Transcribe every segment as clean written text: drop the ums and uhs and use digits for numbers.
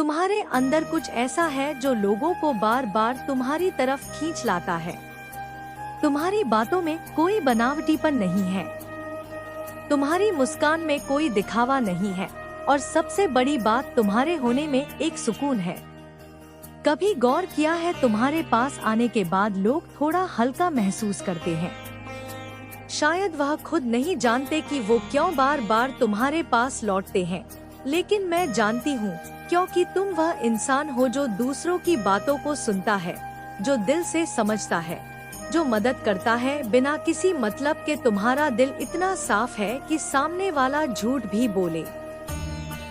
तुम्हारे अंदर कुछ ऐसा है जो लोगों को बार बार तुम्हारी तरफ खींच लाता है। तुम्हारी बातों में कोई बनावटीपन नहीं है, तुम्हारी मुस्कान में कोई दिखावा नहीं है, और सबसे बड़ी बात तुम्हारे होने में एक सुकून है। कभी गौर किया है तुम्हारे पास आने के बाद लोग थोड़ा हल्का महसूस करते हैं? शायद वह खुद नहीं जानते कि वो क्यों बार बार तुम्हारे पास लौटते हैं, लेकिन मैं जानती हूँ, क्योंकि तुम वह इंसान हो जो दूसरों की बातों को सुनता है, जो दिल से समझता है, जो मदद करता है बिना किसी मतलब के। तुम्हारा दिल इतना साफ है कि सामने वाला झूठ भी बोले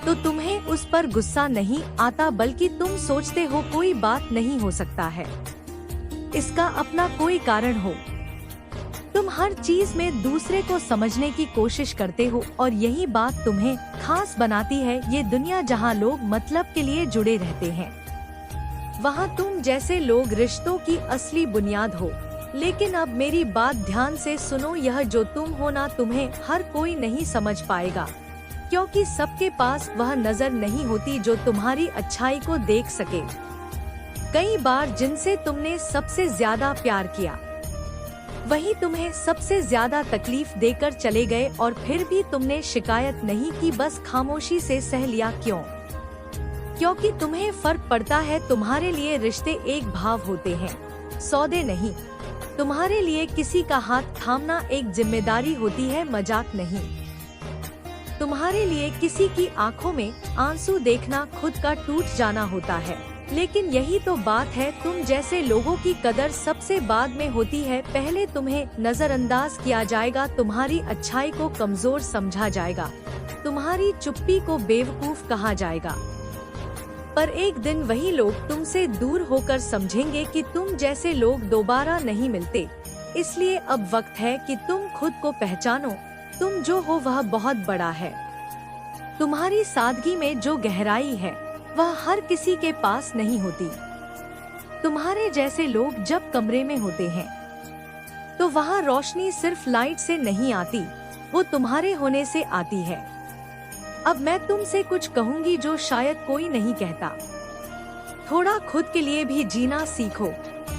तो तुम्हें उस पर गुस्सा नहीं आता, बल्कि तुम सोचते हो कोई बात नहीं हो सकता है, इसका अपना कोई कारण हो। तुम हर चीज में दूसरे को समझने की कोशिश करते हो, और यही बात तुम्हें खास बनाती है। ये दुनिया जहाँ लोग मतलब के लिए जुड़े रहते हैं, वहाँ तुम जैसे लोग रिश्तों की असली बुनियाद हो। लेकिन अब मेरी बात ध्यान से सुनो, यह जो तुम हो ना, तुम्हें हर कोई नहीं समझ पाएगा, क्योंकि सबके पास वह नजर नहीं होती जो तुम्हारी अच्छाई को देख सके। कई बार जिनसे तुमने सबसे ज्यादा प्यार किया, वही तुम्हें सबसे ज्यादा तकलीफ देकर चले गए, और फिर भी तुमने शिकायत नहीं की, बस खामोशी से सह लिया। क्यों? क्योंकि तुम्हें फर्क पड़ता है। तुम्हारे लिए रिश्ते एक भाव होते हैं, सौदे नहीं। तुम्हारे लिए किसी का हाथ थामना एक जिम्मेदारी होती है, मजाक नहीं। तुम्हारे लिए किसी की आंखों में आंसू देखना खुद का टूट जाना होता है। लेकिन यही तो बात है, तुम जैसे लोगों की कदर सबसे बाद में होती है। पहले तुम्हें नजरअंदाज किया जाएगा, तुम्हारी अच्छाई को कमजोर समझा जाएगा, तुम्हारी चुप्पी को बेवकूफ कहा जाएगा। पर एक दिन वही लोग तुमसे दूर होकर समझेंगे कि तुम जैसे लोग दोबारा नहीं मिलते। इसलिए अब वक्त है कि तुम खुद को पहचानो। तुम जो हो वह बहुत बड़ा है। तुम्हारी सादगी में जो गहराई है, वह हर किसी के पास नहीं होती। तुम्हारे जैसे लोग जब कमरे में होते हैं, तो वहाँ रोशनी सिर्फ लाइट से नहीं आती, वो तुम्हारे होने से आती है। अब मैं तुमसे कुछ कहूँगी जो शायद कोई नहीं कहता। थोड़ा खुद के लिए भी जीना सीखो।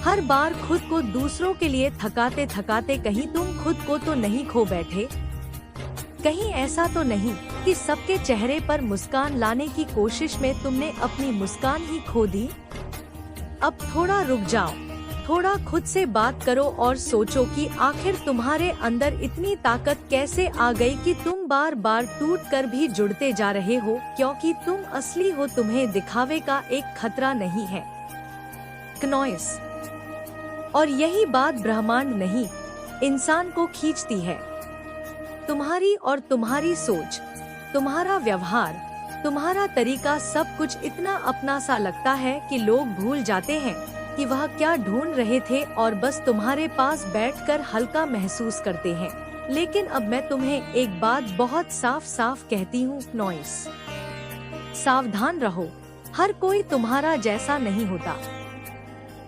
हर बार खुद को दूसरों के लिए थकाते थकाते कहीं तुम खुद को तो नहीं खो बैठे? कहीं ऐसा तो नहीं कि सबके चेहरे पर मुस्कान लाने की कोशिश में तुमने अपनी मुस्कान ही खो दी? अब थोड़ा रुक जाओ, थोड़ा खुद से बात करो और सोचो कि आखिर तुम्हारे अंदर इतनी ताकत कैसे आ गई कि तुम बार बार टूट कर भी जुड़ते जा रहे हो, क्योंकि तुम असली हो। तुम्हें दिखावे का एक खतरा नहीं है। नॉइस। और यही बात ब्रह्मांड नहीं, इंसान को खींचती है। तुम्हारी और तुम्हारी सोच, तुम्हारा व्यवहार, तुम्हारा तरीका, सब कुछ इतना अपना सा लगता है कि लोग भूल जाते हैं कि वह क्या ढूंढ रहे थे, और बस तुम्हारे पास बैठकर हल्का महसूस करते हैं। लेकिन अब मैं तुम्हें एक बात बहुत साफ साफ कहती हूँ, नॉइस, सावधान रहो। हर कोई तुम्हारा जैसा नहीं होता,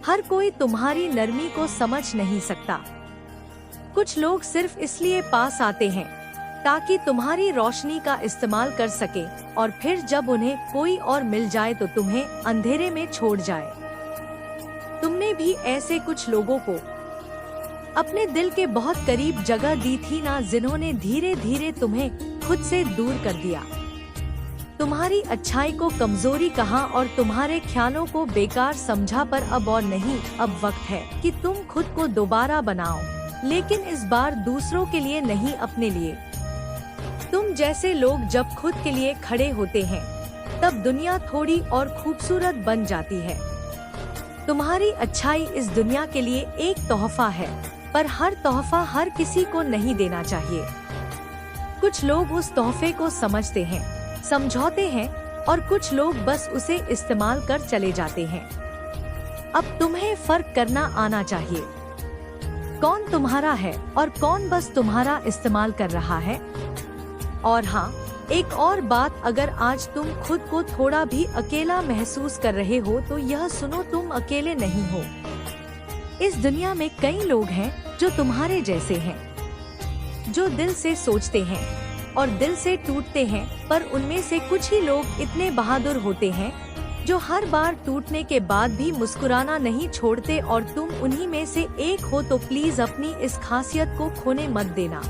हर कोई तुम्हारी नरमी को समझ नहीं सकता। कुछ लोग सिर्फ इसलिए पास आते हैं ताकि तुम्हारी रोशनी का इस्तेमाल कर सके, और फिर जब उन्हें कोई और मिल जाए तो तुम्हें अंधेरे में छोड़ जाए। तुमने भी ऐसे कुछ लोगों को अपने दिल के बहुत करीब जगह दी थी ना, जिन्होंने धीरे धीरे तुम्हें खुद से दूर कर दिया। तुम्हारी अच्छाई को कमजोरी कहा और तुम्हारे ख्यालों को बेकार समझा, पर अब और नहीं, अब वक्त है कि तुम खुद को दोबारा बनाओ, लेकिन इस बार दूसरों के लिए नहीं, अपने लिए। तुम जैसे लोग जब खुद के लिए खड़े होते हैं, तब दुनिया थोड़ी और खूबसूरत बन जाती है। तुम्हारी अच्छाई इस दुनिया के लिए एक तोहफा है, पर हर तोहफा हर किसी को नहीं देना चाहिए। कुछ लोग उस तोहफे को समझते हैं, समझौते हैं, और कुछ लोग बस उसे इस्तेमाल कर चले जाते हैं। अब तुम्हें फर्क करना आना चाहिए, कौन तुम्हारा है और कौन बस तुम्हारा इस्तेमाल कर रहा है। और हाँ, एक और बात, अगर आज तुम खुद को थोड़ा भी अकेला महसूस कर रहे हो तो यह सुनो, तुम अकेले नहीं हो। इस दुनिया में कई लोग हैं जो तुम्हारे जैसे हैं, जो दिल से सोचते हैं और दिल से टूटते हैं, पर उनमें से कुछ ही लोग इतने बहादुर होते हैं जो हर बार टूटने के बाद भी मुस्कुराना नहीं छोड़ते और तुम उन्हीं में से एक हो, तो प्लीज अपनी इस खासियत को खोने मत देना।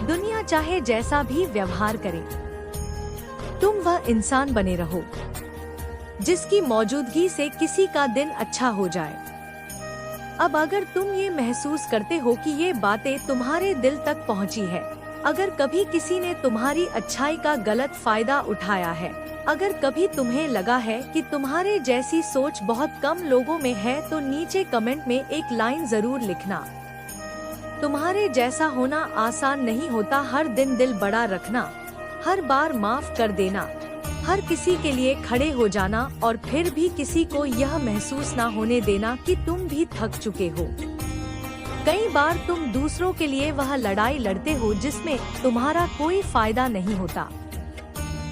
दुनिया चाहे जैसा भी व्यवहार करे, तुम वह इंसान बने रहो जिसकी मौजूदगी से किसी का दिन अच्छा हो जाए। अब अगर तुम ये महसूस करते हो कि ये बातें तुम्हारे दिल तक पहुंची है, अगर कभी किसी ने तुम्हारी अच्छाई का गलत फायदा उठाया है, अगर कभी तुम्हें लगा है कि तुम्हारे जैसी सोच बहुत कम लोगों में है, तो नीचे कमेंट में एक लाइन जरूर लिखना। तुम्हारे जैसा होना आसान नहीं होता। हर दिन दिल बड़ा रखना, हर बार माफ कर देना, हर किसी के लिए खड़े हो जाना और फिर भी किसी को यह महसूस ना होने देना कि तुम भी थक चुके हो। कई बार तुम दूसरों के लिए वह लड़ाई लड़ते हो जिसमें तुम्हारा कोई फायदा नहीं होता,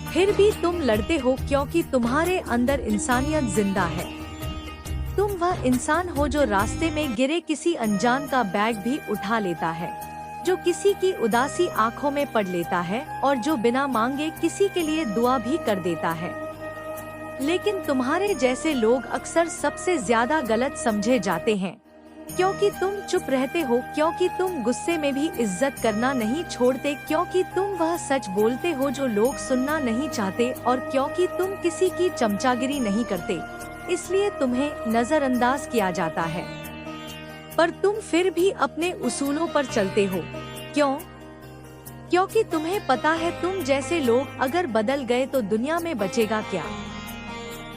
फिर भी तुम लड़ते हो क्योंकि तुम्हारे अंदर इंसानियत जिंदा है। तुम वह इंसान हो जो रास्ते में गिरे किसी अनजान का बैग भी उठा लेता है, जो किसी की उदासी आंखों में पढ़ लेता है और जो बिना मांगे किसी के लिए दुआ भी कर देता है। लेकिन तुम्हारे जैसे लोग अक्सर सबसे ज्यादा गलत समझे जाते हैं, क्योंकि तुम चुप रहते हो, क्योंकि तुम गुस्से में भी इज्जत करना नहीं छोड़ते, क्योंकि तुम वह सच बोलते हो जो लोग सुनना नहीं चाहते और क्योंकि तुम किसी की चमचागिरी नहीं करते, इसलिए तुम्हें नजरअंदाज किया जाता है। पर तुम फिर भी अपने उसूलों पर चलते हो। क्यों? क्योंकि तुम्हें पता है तुम जैसे लोग अगर बदल गए तो दुनिया में बचेगा क्या।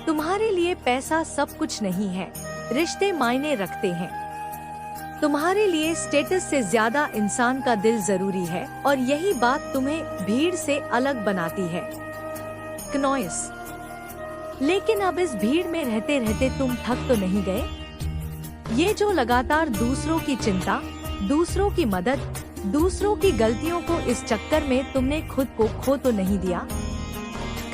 तुम्हारे लिए पैसा सब कुछ नहीं है, रिश्ते मायने रखते हैं। तुम्हारे लिए स्टेटस से ज्यादा इंसान का दिल जरूरी है और यही बात तुम्हें भीड़ से अलग बनाती है। क्नॉइस। लेकिन अब इस भीड़ में रहते रहते तुम थक तो नहीं गए? ये जो लगातार दूसरों की चिंता, दूसरों की मदद, दूसरों की गलतियों को इस चक्कर में तुमने खुद को खो तो नहीं दिया?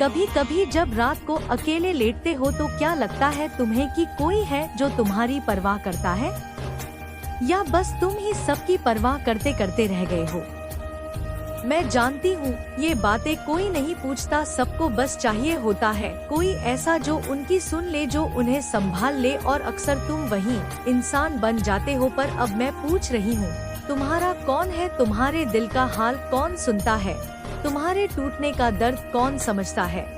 कभी कभी जब रात को अकेले लेटते हो तो क्या लगता है तुम्हें कि कोई है जो तुम्हारी परवाह करता है, या बस तुम ही सबकी परवाह करते करते रह गए हो? मैं जानती हूँ ये बातें कोई नहीं पूछता, सबको बस चाहिए होता है कोई ऐसा जो उनकी सुन ले, जो उन्हें संभाल ले, और अक्सर तुम वही इंसान बन जाते हो। पर अब मैं पूछ रही हूँ, तुम्हारा कौन है? तुम्हारे दिल का हाल कौन सुनता है? तुम्हारे टूटने का दर्द कौन समझता है?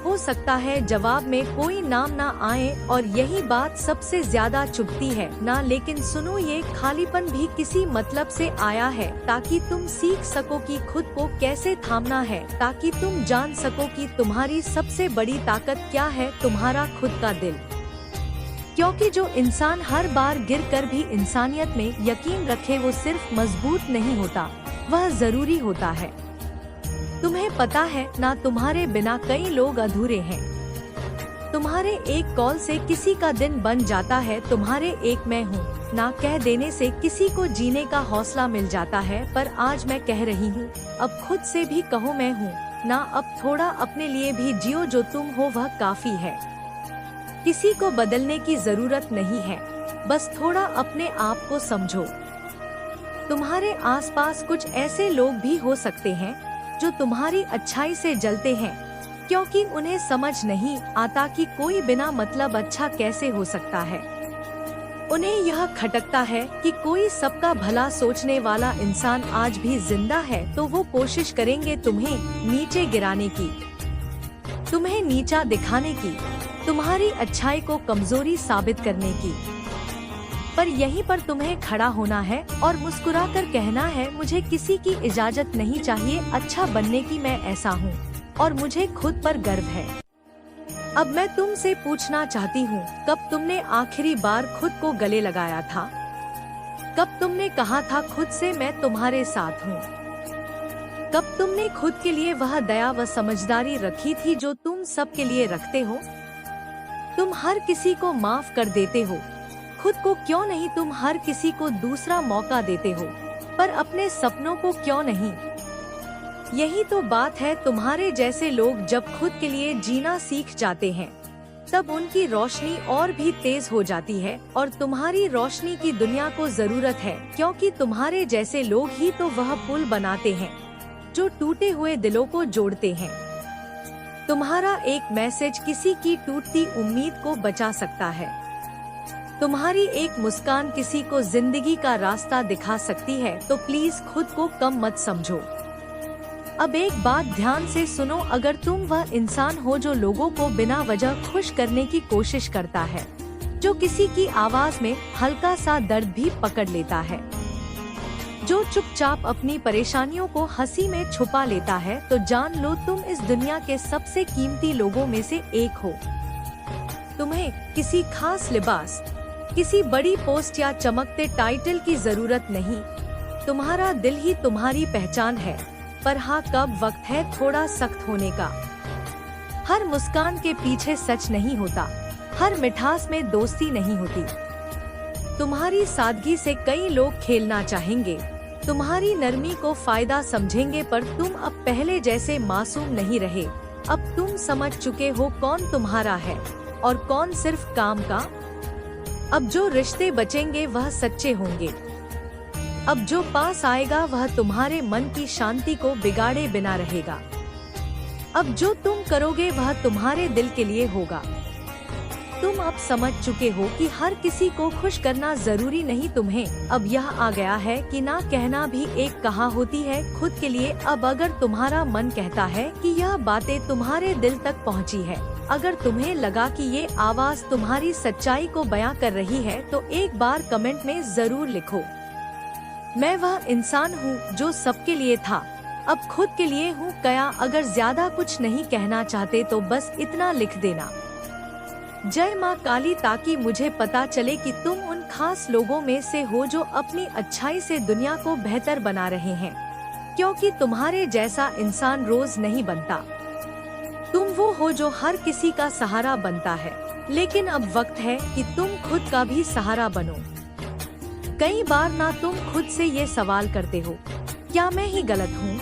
हो सकता है जवाब में कोई नाम ना आए और यही बात सबसे ज्यादा चुभती है ना, लेकिन सुनो, ये खालीपन भी किसी मतलब से आया है, ताकि तुम सीख सको कि खुद को कैसे थामना है, ताकि तुम जान सको कि तुम्हारी सबसे बड़ी ताकत क्या है, तुम्हारा खुद का दिल। क्योंकि जो इंसान हर बार गिरकर भी इंसानियत में यकीन रखे, वो सिर्फ मजबूत नहीं होता, वह जरूरी होता है। तुम्हें पता है ना, तुम्हारे बिना कई लोग अधूरे हैं। तुम्हारे एक कॉल से किसी का दिन बन जाता है, तुम्हारे एक मैं हूँ ना कह देने से किसी को जीने का हौसला मिल जाता है। पर आज मैं कह रही हूँ, अब खुद से भी कहो मैं हूँ ना, अब थोड़ा अपने लिए भी जियो, जो तुम हो वह काफी है। किसी को बदलने की जरूरत नहीं है, बस थोड़ा अपने आप को समझो। तुम्हारे आसपास कुछ ऐसे लोग भी हो सकते हैं जो तुम्हारी अच्छाई से जलते हैं, क्योंकि उन्हें समझ नहीं आता कि कोई बिना मतलब अच्छा कैसे हो सकता है। उन्हें यह खटकता है कि कोई सबका भला सोचने वाला इंसान आज भी जिंदा है, तो वो कोशिश करेंगे तुम्हें नीचे गिराने की, तुम्हें नीचा दिखाने की, तुम्हारी अच्छाई को कमजोरी साबित करने की। पर यहीं पर तुम्हें खड़ा होना है और मुस्कुराकर कहना है, मुझे किसी की इजाजत नहीं चाहिए अच्छा बनने की, मैं ऐसा हूँ और मुझे खुद पर गर्व है। अब मैं तुमसे पूछना चाहती हूँ, कब तुमने आखिरी बार खुद को गले लगाया था? कब तुमने कहा था खुद से मैं तुम्हारे साथ हूँ? कब तुमने खुद के लिए वह दया व समझदारी रखी थी जो तुम सब के लिए रखते हो? तुम हर किसी को माफ कर देते हो, खुद को क्यों नहीं? तुम हर किसी को दूसरा मौका देते हो, पर अपने सपनों को क्यों नहीं? यही तो बात है, तुम्हारे जैसे लोग जब खुद के लिए जीना सीख जाते हैं, तब उनकी रोशनी और भी तेज हो जाती है और तुम्हारी रोशनी की दुनिया को जरूरत है, क्योंकि तुम्हारे जैसे लोग ही तो वह पुल बनाते हैं जो टूटे हुए दिलों को जोड़ते हैं। तुम्हारा एक मैसेज किसी की टूटती उम्मीद को बचा सकता है। तुम्हारी एक मुस्कान किसी को जिंदगी का रास्ता दिखा सकती है, तो प्लीज खुद को कम मत समझो। अब एक बात ध्यान से सुनो, अगर तुम वह इंसान हो जो लोगों को बिना वजह खुश करने की कोशिश करता है, जो किसी की आवाज में हल्का सा दर्द भी पकड़ लेता है, जो चुपचाप अपनी परेशानियों को हंसी में छुपा लेता है, तो जान लो तुम इस दुनिया के सबसे कीमती लोगों में से एक हो। तुम्हें किसी खास लिबास, किसी बड़ी पोस्ट या चमकते टाइटल की जरूरत नहीं। तुम्हारा दिल ही तुम्हारी पहचान है। पर हाँ, कब वक्त है थोड़ा सख्त होने का। हर मुस्कान के पीछे सच नहीं होता, हर मिठास में दोस्ती नहीं होती। तुम्हारी सादगी से कई लोग खेलना चाहेंगे, तुम्हारी नरमी को फायदा समझेंगे, पर तुम अब पहले जैसे मासूम नहीं रहे। अब तुम समझ चुके हो कौन तुम्हारा है और कौन सिर्फ काम का। अब जो रिश्ते बचेंगे वह सच्चे होंगे। अब जो पास आएगा वह तुम्हारे मन की शांति को बिगाड़े बिना रहेगा। अब जो तुम करोगे वह तुम्हारे दिल के लिए होगा। तुम अब समझ चुके हो कि हर किसी को खुश करना जरूरी नहीं। तुम्हें अब यह आ गया है कि ना कहना भी एक कहा होती है खुद के लिए। अब अगर तुम्हारा मन कहता है कि यह बातें तुम्हारे दिल तक पहुंची है, अगर तुम्हें लगा कि ये आवाज तुम्हारी सच्चाई को बयां कर रही है, तो एक बार कमेंट में जरूर लिखो, मैं वह इंसान हूँ जो सबके लिए था, अब खुद के लिए हूँ कया। अगर ज्यादा कुछ नहीं कहना चाहते तो बस इतना लिख देना, जय माँ काली, ताकि मुझे पता चले कि तुम उन खास लोगों में से हो जो अपनी अच्छाई से दुनिया को बेहतर बना रहे हैं। क्योंकि तुम्हारे जैसा इंसान रोज नहीं बनता। तुम वो हो जो हर किसी का सहारा बनता है, लेकिन अब वक्त है कि तुम खुद का भी सहारा बनो। कई बार ना तुम खुद से ये सवाल करते हो, क्या मैं ही गलत हूँ?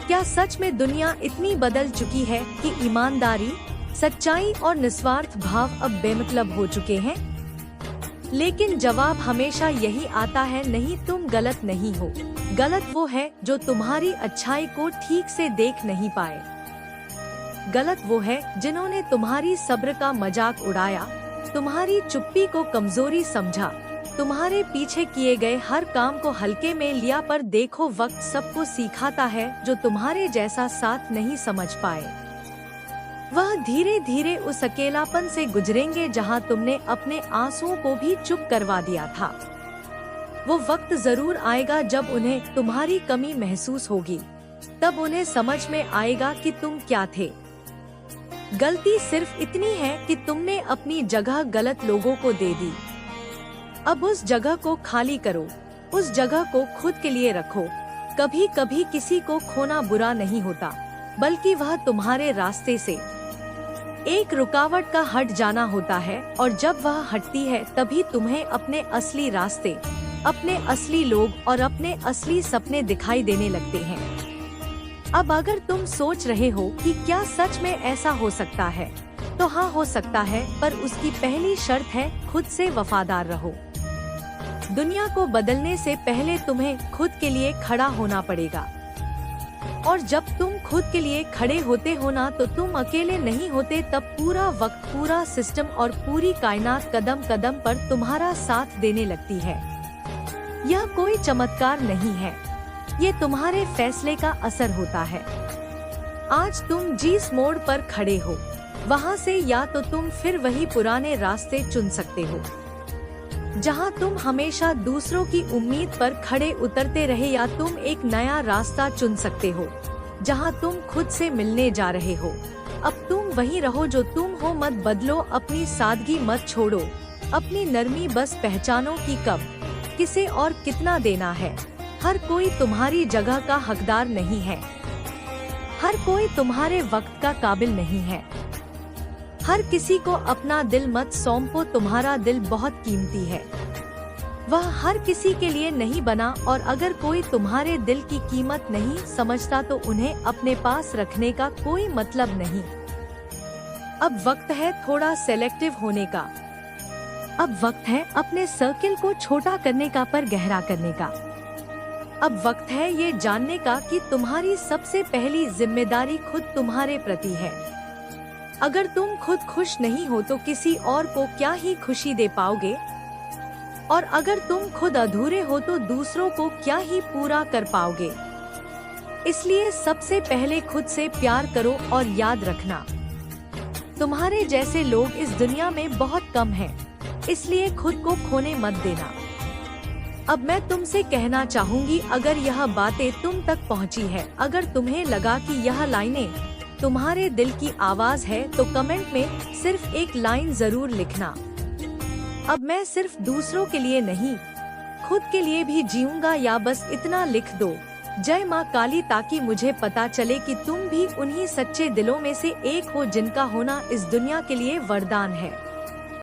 क्या सच में दुनिया इतनी बदल चुकी है कि ईमानदारी, सच्चाई और निस्वार्थ भाव अब बेमतलब हो चुके हैं? लेकिन जवाब हमेशा यही आता है, नहीं, तुम गलत नहीं हो। गलत वो है जो तुम्हारी अच्छाई को ठीक से देख नहीं पाए। गलत वो है जिन्होंने तुम्हारी सब्र का मजाक उड़ाया, तुम्हारी चुप्पी को कमजोरी समझा, तुम्हारे पीछे किए गए हर काम को हल्के में लिया। पर देखो, वक्त सबको सिखाता है, जो तुम्हारे जैसा साथ नहीं समझ पाए वह धीरे धीरे उस अकेलापन से गुजरेंगे जहां तुमने अपने आंसुओं को भी चुप करवा दिया था। वो वक्त जरूर आएगा जब उन्हें तुम्हारी कमी महसूस होगी, तब उन्हें समझ में आएगा कि तुम क्या थे। गलती सिर्फ इतनी है कि तुमने अपनी जगह गलत लोगों को दे दी। अब उस जगह को खाली करो, उस जगह को खुद के लिए रखो। कभी कभी किसी को खोना बुरा नहीं होता, बल्कि वह तुम्हारे रास्ते से एक रुकावट का हट जाना होता है, और जब वह हटती है तभी तुम्हें अपने असली रास्ते, अपने असली लोग और अपने असली सपने दिखाई देने लगते हैं। अब अगर तुम सोच रहे हो कि क्या सच में ऐसा हो सकता है, तो हाँ, हो सकता है, पर उसकी पहली शर्त है खुद से वफादार रहो। दुनिया को बदलने से पहले तुम्हें खुद के लिए खड़ा होना पड़ेगा। और जब तुम खुद के लिए खड़े होते हो ना, तो तुम अकेले नहीं होते। तब पूरा वक्त, पूरा सिस्टम और पूरी कायनात कदम कदम पर तुम्हारा साथ देने लगती है। यह कोई चमत्कार नहीं है, ये तुम्हारे फैसले का असर होता है। आज तुम जिस मोड़ पर खड़े हो, वहाँ से या तो तुम फिर वही पुराने रास्ते चुन सकते हो, जहाँ तुम हमेशा दूसरों की उम्मीद पर खड़े उतरते रहे, या तुम एक नया रास्ता चुन सकते हो, जहाँ तुम खुद से मिलने जा रहे हो। अब तुम वही रहो जो तुम हो, मत बदलो, अपनी सादगी मत छोड़ो, अपनी नरमी बस पहचानो कि कब, किसे और कितना देना है। हर कोई तुम्हारी जगह का हकदार नहीं है, हर कोई तुम्हारे वक्त का काबिल नहीं है। हर किसी को अपना दिल मत सौंपो, तुम्हारा दिल बहुत कीमती है, वह हर किसी के लिए नहीं बना। और अगर कोई तुम्हारे दिल की कीमत नहीं समझता, तो उन्हें अपने पास रखने का कोई मतलब नहीं। अब वक्त है थोड़ा सेलेक्टिव होने का। अब वक्त है अपने सर्किल को छोटा करने का, पर गहरा करने का। अब वक्त है ये जानने का कि तुम्हारी सबसे पहली जिम्मेदारी खुद तुम्हारे प्रति है। अगर तुम खुद खुश नहीं हो तो किसी और को क्या ही खुशी दे पाओगे, और अगर तुम खुद अधूरे हो तो दूसरों को क्या ही पूरा कर पाओगे। इसलिए सबसे पहले खुद से प्यार करो और याद रखना, तुम्हारे जैसे लोग इस दुनिया में बहुत कम हैं, इसलिए खुद को खोने मत देना। अब मैं तुमसे कहना चाहूंगी, अगर यह बातें तुम तक पहुंची है, अगर तुम्हें लगा कि यह लाइनें तुम्हारे दिल की आवाज है, तो कमेंट में सिर्फ एक लाइन जरूर लिखना। अब मैं सिर्फ दूसरों के लिए नहीं, खुद के लिए भी जीऊंगा, या बस इतना लिख दो, जय माँ काली, ताकि मुझे पता चले कि तुम भी उन्हीं सच्चे दिलों में से एक हो जिनका होना इस दुनिया के लिए वरदान है।